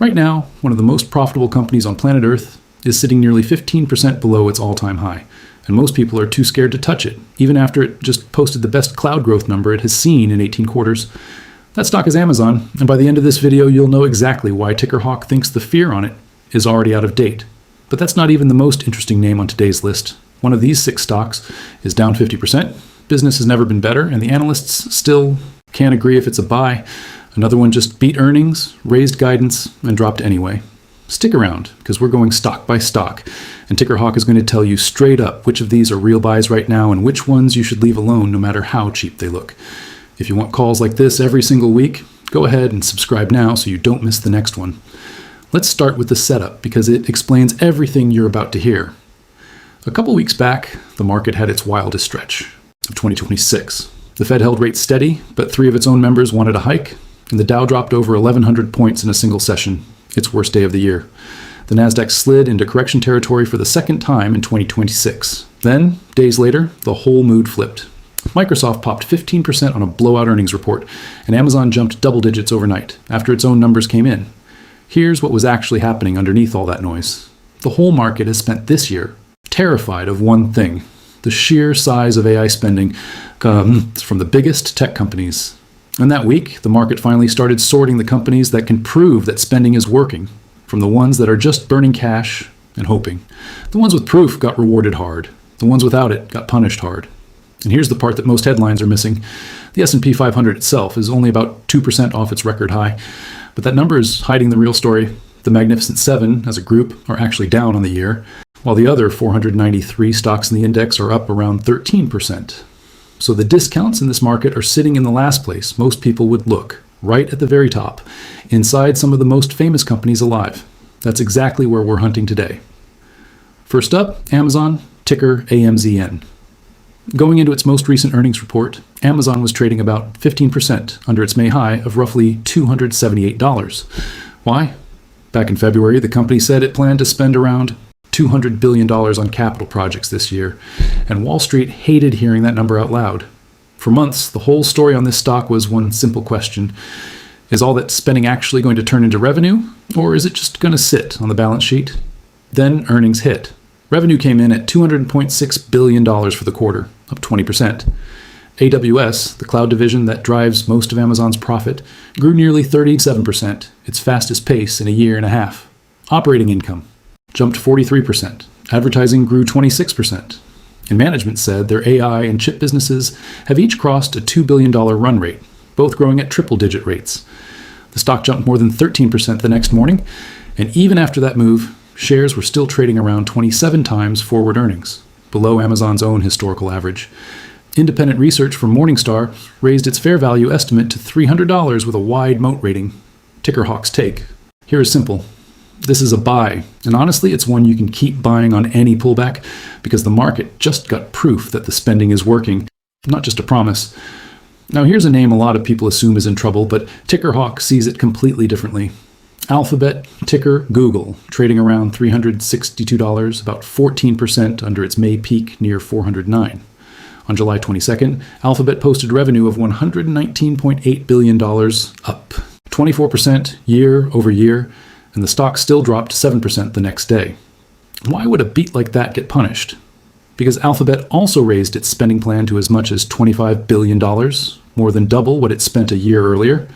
Right now, one of the most profitable companies on planet Earth is sitting nearly 15% below its all-time high, and most people are too scared to touch it, even after it just posted the best cloud growth number it has seen in 18 quarters. That stock is Amazon, and by the end of this video, you'll know exactly why TickerHawk thinks the fear on it is already out of date. But that's not even the most interesting name on today's list. One of these 6 stocks is down 50%. Business has never been better, and the analysts still can't agree if it's a buy. Another one just beat earnings, raised guidance, and dropped anyway. Stick around, because we're going stock by stock, and TickerHawk is going to tell you straight up which of these are real buys right now and which ones you should leave alone no matter how cheap they look. If you want calls like this every single week, go ahead and subscribe now so you don't miss the next one. Let's start with the setup, because it explains everything you're about to hear. A couple weeks back, the market had its wildest stretch of 2026. The Fed held rates steady, but 3 of its own members wanted a hike, and the Dow dropped over 1,100 points in a single session, its worst day of the year. The Nasdaq slid into correction territory for the second time in 2026. Then, days later, the whole mood flipped. Microsoft popped 15% on a blowout earnings report, and Amazon jumped double digits overnight after its own numbers came in. Here's what was actually happening underneath all that noise. The whole market has spent this year terrified of one thing: the sheer size of AI spending from the biggest tech companies. And that week, the market finally started sorting the companies that can prove that spending is working from the ones that are just burning cash and hoping. The ones with proof got rewarded hard. The ones without it got punished hard. And here's the part that most headlines are missing. The S&P 500 itself is only about 2% off its record high, but that number is hiding the real story. The Magnificent Seven, as a group, are actually down on the year, while the other 493 stocks in the index are up around 13%. So the discounts in this market are sitting in the last place most people would look, right at the very top, inside some of the most famous companies alive. That's exactly where we're hunting today. First up, Amazon, ticker AMZN. Going into its most recent earnings report, Amazon was trading about 15% under its May high of roughly $278. Why? Back in February, the company said it planned to spend around $200 billion on capital projects this year, and Wall Street hated hearing that number out loud. For months, the whole story on this stock was one simple question: is all that spending actually going to turn into revenue, or is it just going to sit on the balance sheet? Then earnings hit. Revenue came in at $200.6 billion for the quarter, up 20%. AWS, the cloud division that drives most of Amazon's profit, grew nearly 37%, its fastest pace in a year and a half. Operating income jumped 43%. Advertising grew 26%. And management said their AI and chip businesses have each crossed a $2 billion run rate, both growing at triple-digit rates. The stock jumped more than 13% the next morning, and even after that move, shares were still trading around 27 times forward earnings, below Amazon's own historical average. Independent research from Morningstar raised its fair value estimate to $300 with a wide moat rating. TickerHawk's take here is simple. This is a buy, and honestly, it's one you can keep buying on any pullback, because the market just got proof that the spending is working, not just a promise. Now, here's a name a lot of people assume is in trouble, but TickerHawk sees it completely differently. Alphabet, ticker Google, trading around $362, about 14% under its May peak near $409. On July 22nd, Alphabet posted revenue of $119.8 billion, up 24% year over year, and the stock still dropped 7% the next day. Why would a beat like that get punished? Because Alphabet also raised its spending plan to as much as $25 billion, more than double what it spent a year earlier.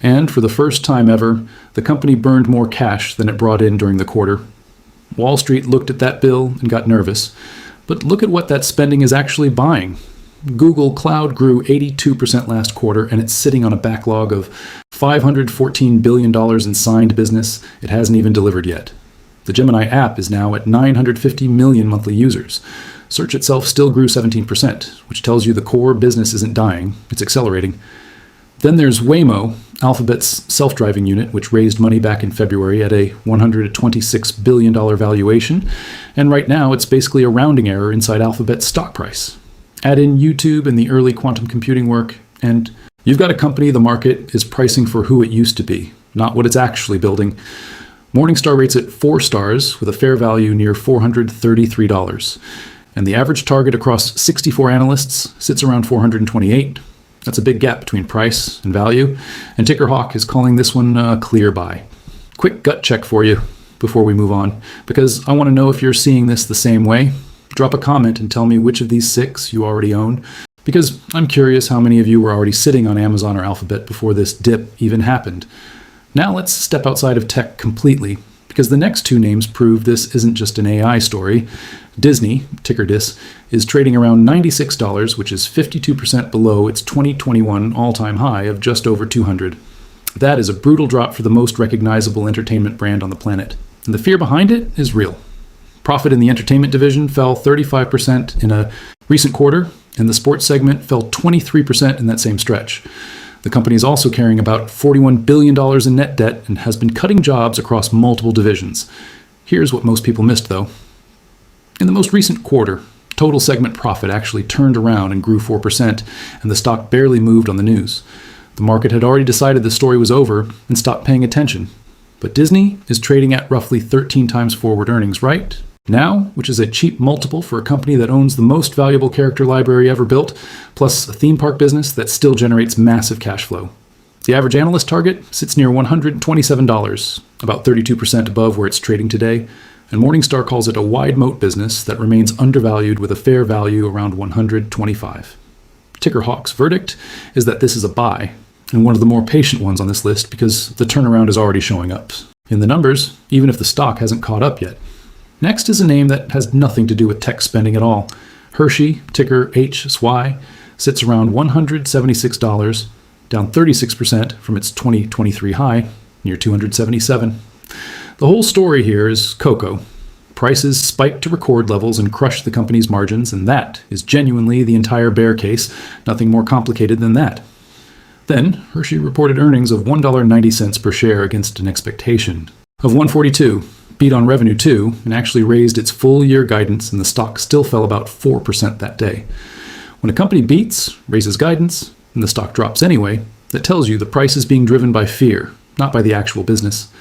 And for the first time ever, the company burned more cash than it brought in during the quarter. Wall Street looked at that bill and got nervous. But look at what that spending is actually buying. Google Cloud grew 82% last quarter, and it's sitting on a backlog of $514 billion in signed business it hasn't even delivered yet. The Gemini app is now at 950 million monthly users. Search itself still grew 17%, which tells you the core business isn't dying, it's accelerating. Then there's Waymo, Alphabet's self-driving unit, which raised money back in February at a $126 billion valuation, and right now it's basically a rounding error inside Alphabet's stock price. Add in YouTube and the early quantum computing work, and you've got a company the market is pricing for who it used to be, not what it's actually building. Morningstar rates it 4 stars with a fair value near $433, and the average target across 64 analysts sits around 428. That's a big gap between price and value, and TickerHawk is calling this one a clear buy. Quick gut check for you before we move on, because I want to know if you're seeing this the same way. Drop a comment and tell me which of these 6 you already own, because I'm curious how many of you were already sitting on Amazon or Alphabet before this dip even happened. Now let's step outside of tech completely, because the next 2 names prove this isn't just an AI story. Disney, ticker DIS, is trading around $96, which is 52% below its 2021 all-time high of just over $200. That is a brutal drop for the most recognizable entertainment brand on the planet. And the fear behind it is real. Profit in the entertainment division fell 35% in a recent quarter, and the sports segment fell 23% in that same stretch. The company is also carrying about $41 billion in net debt and has been cutting jobs across multiple divisions. Here's what most people missed, though. In the most recent quarter, total segment profit actually turned around and grew 4%, and the stock barely moved on the news. The market had already decided the story was over and stopped paying attention. But Disney is trading at roughly 13 times forward earnings right now, which is a cheap multiple for a company that owns the most valuable character library ever built, plus a theme park business that still generates massive cash flow. The average analyst target sits near $127, about 32% above where it's trading today, and Morningstar calls it a wide moat business that remains undervalued with a fair value around $125. Ticker Hawk's verdict is that this is a buy, and one of the more patient ones on this list because the turnaround is already showing up in the numbers, even if the stock hasn't caught up yet. Next is a name that has nothing to do with tech spending at all. Hershey, ticker HSY, sits around $176, down 36% from its 2023 high, near $277. The whole story here is cocoa. Prices spiked to record levels and crushed the company's margins, and that is genuinely the entire bear case, nothing more complicated than that. Then, Hershey reported earnings of $1.90 per share against an expectation of $1.42, beat on revenue too, and actually raised its full-year guidance, and the stock still fell about 4% that day. When a company beats, raises guidance, and the stock drops anyway, that tells you the price is being driven by fear, not by the actual business.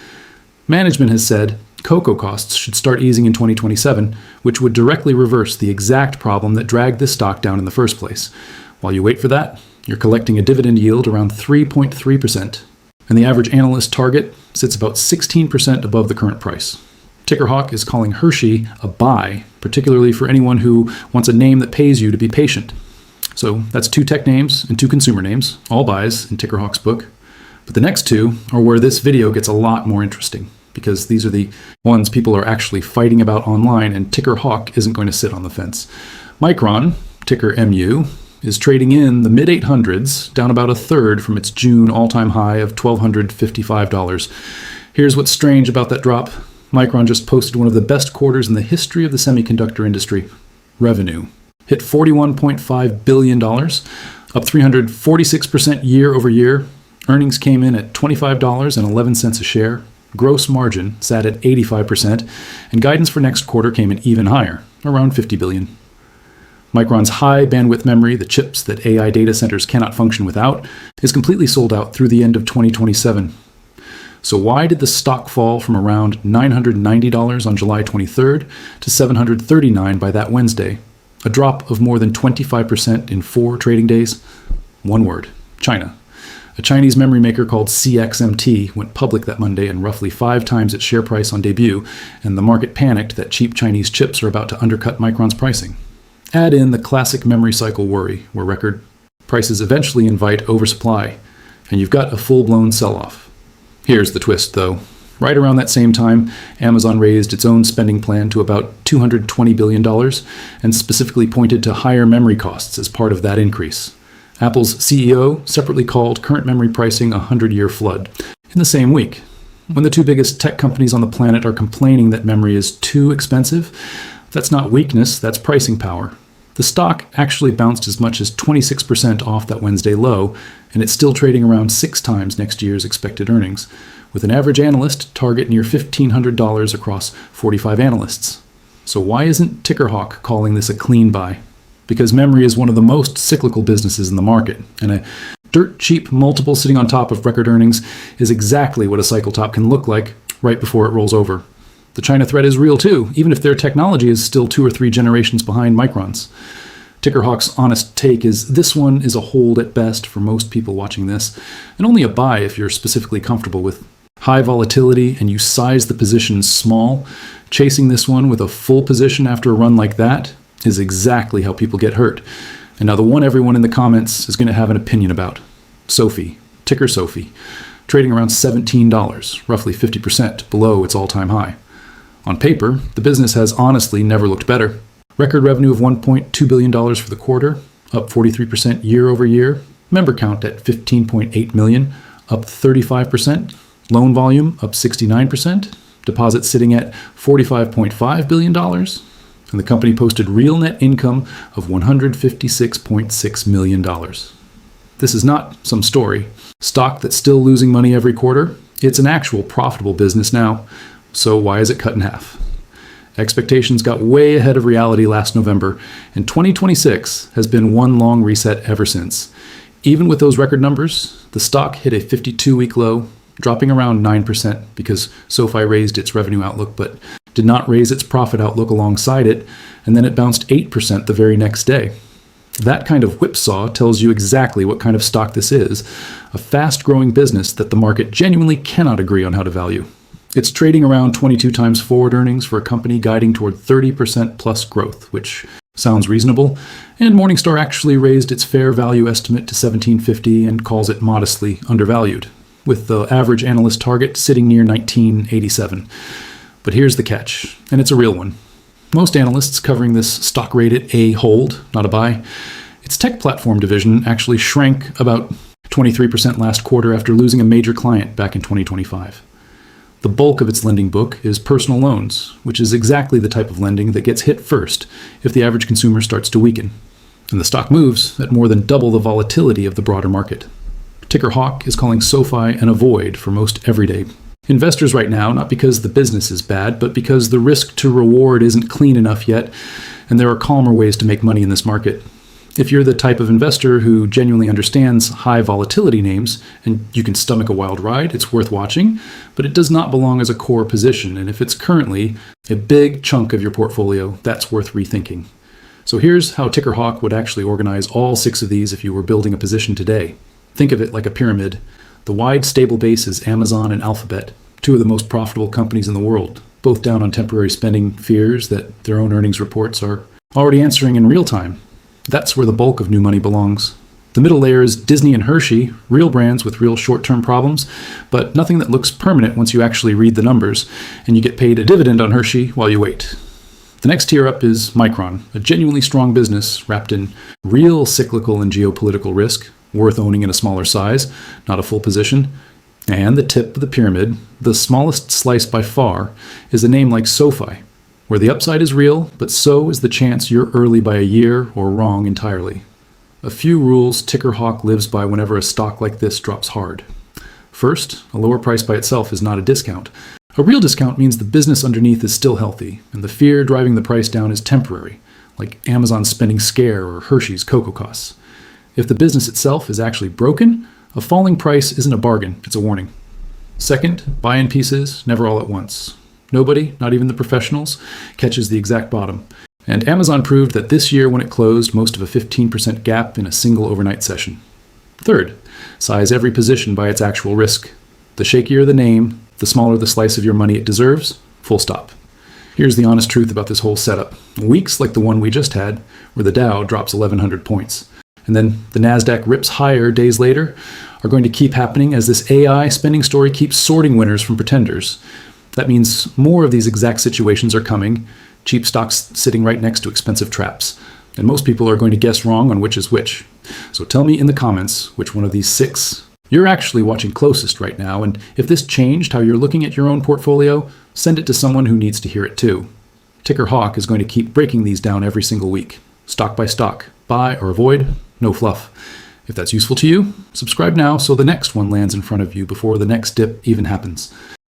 Management has said cocoa costs should start easing in 2027, which would directly reverse the exact problem that dragged this stock down in the first place. While you wait for that, you're collecting a dividend yield around 3.3%, and the average analyst target sits about 16% above the current price. Ticker Hawk is calling Hershey a buy, particularly for anyone who wants a name that pays you to be patient. So that's 2 tech names and 2 consumer names, all buys in Ticker Hawk's book. But the next 2 are where this video gets a lot more interesting, because these are the ones people are actually fighting about online, and Ticker Hawk isn't going to sit on the fence. Micron, ticker MU, is trading in the mid-800s, down about a third from its June all-time high of $1,255. Here's what's strange about that drop. Micron just posted one of the best quarters in the history of the semiconductor industry. Revenue hit $41.5 billion, up 346% year over year. Earnings came in at $25.11 a share. Gross margin sat at 85%, and guidance for next quarter came in even higher, around $50 billion. Micron's high bandwidth memory, the chips that AI data centers cannot function without, is completely sold out through the end of 2027. So why did the stock fall from around $990 on July 23rd to $739 by that Wednesday? A drop of more than 25% in 4 trading days? One word: China. A Chinese memory maker called CXMT went public that Monday and roughly 5 times its share price on debut, and the market panicked that cheap Chinese chips are about to undercut Micron's pricing. Add in the classic memory cycle worry, where record prices eventually invite oversupply, and you've got a full-blown sell-off. Here's the twist, though. Right around that same time, Amazon raised its own spending plan to about $220 billion, and specifically pointed to higher memory costs as part of that increase. Apple's CEO separately called current memory pricing a 100-year flood. In the same week, when the 2 biggest tech companies on the planet are complaining that memory is too expensive, that's not weakness, that's pricing power. The stock actually bounced as much as 26% off that Wednesday low, and it's still trading around 6 times next year's expected earnings, with an average analyst target near $1,500 across 45 analysts. So why isn't Ticker Hawk calling this a clean buy? Because memory is one of the most cyclical businesses in the market, and a dirt cheap multiple sitting on top of record earnings is exactly what a cycle top can look like right before it rolls over. The China threat is real too, even if their technology is still 2 or 3 generations behind Micron's. Ticker Hawk's honest take is this one is a hold at best for most people watching this, and only a buy if you're specifically comfortable with high volatility and you size the positions small, chasing this one with a full position after a run like that is exactly how people get hurt. And now the one everyone in the comments is going to have an opinion about. Sophie, ticker Sophie, trading around $17, roughly 50% below its all-time high. On paper, the business has honestly never looked better. Record revenue of $1.2 billion for the quarter, up 43% year over year. Member count at 15.8 million, up 35%. Loan volume up 69%. Deposits sitting at $45.5 billion. And the company posted real net income of $156.6 million. This is not some story. Stock that's still losing money every quarter, it's an actual profitable business now. So why is it cut in half? Expectations got way ahead of reality last November, and 2026 has been one long reset ever since. Even with those record numbers, the stock hit a 52-week low, dropping around 9% because SoFi raised its revenue outlook but did not raise its profit outlook alongside it, and then it bounced 8% the very next day. That kind of whipsaw tells you exactly what kind of stock this is, a fast-growing business that the market genuinely cannot agree on how to value. It's trading around 22 times forward earnings for a company guiding toward 30% plus growth, which sounds reasonable, and Morningstar actually raised its fair value estimate to $17.50 and calls it modestly undervalued, with the average analyst target sitting near $19.87. But here's the catch, and it's a real one. Most analysts covering this stock rated a hold, not a buy. Its tech platform division actually shrank about 23% last quarter after losing a major client back in 2025. The bulk of its lending book is personal loans, which is exactly the type of lending that gets hit first if the average consumer starts to weaken. And the stock moves at more than double the volatility of the broader market. Ticker Hawk is calling SoFi an avoid for most everyday investors right now, not because the business is bad, but because the risk to reward isn't clean enough yet, and there are calmer ways to make money in this market. If you're the type of investor who genuinely understands high volatility names and you can stomach a wild ride, it's worth watching, but it does not belong as a core position. And if it's currently a big chunk of your portfolio, that's worth rethinking. So here's how Ticker Hawk would actually organize all 6 of these if you were building a position today. Think of it like a pyramid. The wide stable base is Amazon and Alphabet, 2 of the most profitable companies in the world, both down on temporary spending fears that their own earnings reports are already answering in real time. That's where the bulk of new money belongs. The middle layer is Disney and Hershey, real brands with real short-term problems, but nothing that looks permanent once you actually read the numbers, and you get paid a dividend on Hershey while you wait. The next tier up is Micron, a genuinely strong business wrapped in real cyclical and geopolitical risk, worth owning in a smaller size, not a full position. And the tip of the pyramid, the smallest slice by far, is a name like SoFi, where the upside is real, but so is the chance you're early by a year or wrong entirely. A few rules Ticker Hawk lives by whenever a stock like this drops hard. First, a lower price by itself is not a discount. A real discount means the business underneath is still healthy, and the fear driving the price down is temporary, like Amazon's spending scare or Hershey's cocoa costs. If the business itself is actually broken, a falling price isn't a bargain, it's a warning. Second, buy in pieces, never all at once. Nobody, not even the professionals, catches the exact bottom. And Amazon proved that this year when it closed most of a 15% gap in a single overnight session. Third, size every position by its actual risk. The shakier the name, the smaller the slice of your money it deserves, full stop. Here's the honest truth about this whole setup. Weeks like the one we just had, where the Dow drops 1,100 points, and then the NASDAQ rips higher days later, are going to keep happening as this AI spending story keeps sorting winners from pretenders. That means more of these exact situations are coming, cheap stocks sitting right next to expensive traps. And most people are going to guess wrong on which is which. So tell me in the comments which one of these 6 you're actually watching closest right now, and if this changed how you're looking at your own portfolio, send it to someone who needs to hear it too. Ticker Hawk is going to keep breaking these down every single week, stock by stock, buy or avoid, no fluff. If that's useful to you, subscribe now so the next one lands in front of you before the next dip even happens.